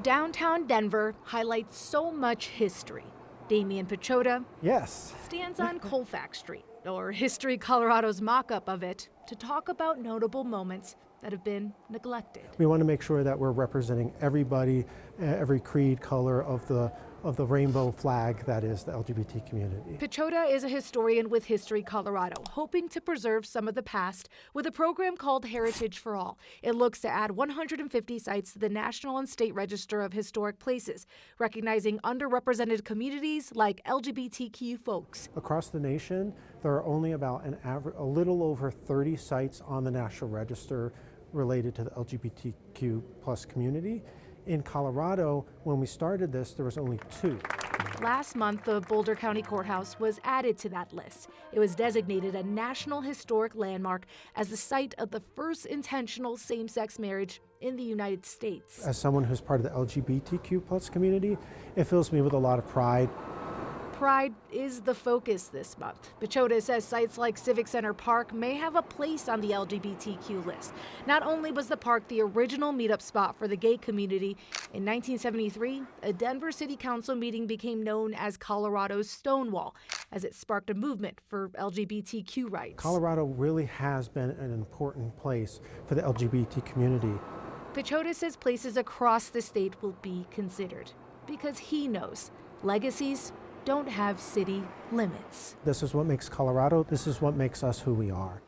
Downtown Denver highlights so much history. Damian Pechota Yes. stands on Colfax Street, or History Colorado's mock-up of it, to talk about notable moments that have been neglected. We want to make sure that we're representing everybody, every creed, color of the rainbow flag that is the LGBT community. Pechota is a historian with History Colorado, hoping to preserve some of the past with a program called Heritage for All. It looks to add 150 sites to the National and State Register of Historic Places, recognizing underrepresented communities like LGBTQ folks. Across the nation, there are only about a little over 30 sites on the National Register related to the LGBTQ plus community. In Colorado, when we started this, there was only 2. Last month, the Boulder County Courthouse was added to that list. It was designated a National Historic Landmark as the site of the first intentional same-sex marriage in the United States. As someone who's part of the LGBTQ plus community, it fills me with a lot of pride. Pride is the focus this month. Pechota says sites like Civic Center Park may have a place on the LGBTQ list. Not only was the park the original meetup spot for the gay community, in 1973, a Denver City Council meeting became known as Colorado's Stonewall, as it sparked a movement for LGBTQ rights. Colorado really has been an important place for the LGBT community. Pechota says places across the state will be considered because he knows legacies don't have city limits. This is what makes Colorado, this is what makes us who we are.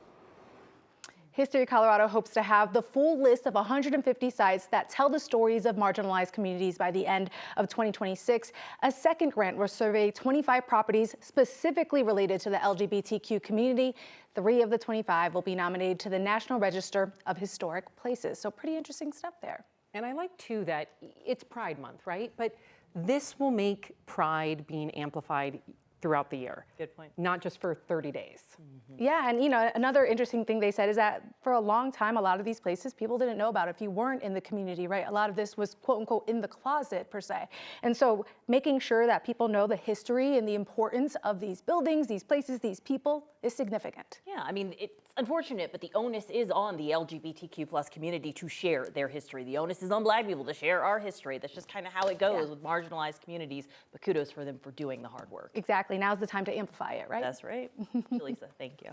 History Colorado hopes to have the full list of 150 sites that tell the stories of marginalized communities by the end of 2026. A second grant will survey 25 properties specifically related to the LGBTQ community. 3 of the 25 will be nominated to the National Register of Historic Places. So pretty interesting stuff there. And I like too that it's Pride Month, right? But this will make Pride being amplified throughout the year. Good point. Not just for 30 days. Yeah, and another interesting thing they said is that for a long time, a lot of these places people didn't know about if you weren't in the community, right? A lot of this was quote unquote in the closet per se. And so making sure that people know the history and the importance of these buildings, these places, these people is significant. Yeah, I mean, it's unfortunate, but the onus is on the LGBTQ plus community to share their history. The onus is on Black people to share our history. That's just kind of how it goes with marginalized communities, but kudos for them for doing the hard work. Exactly, now's the time to amplify it, right? That's right. Lisa, thank you.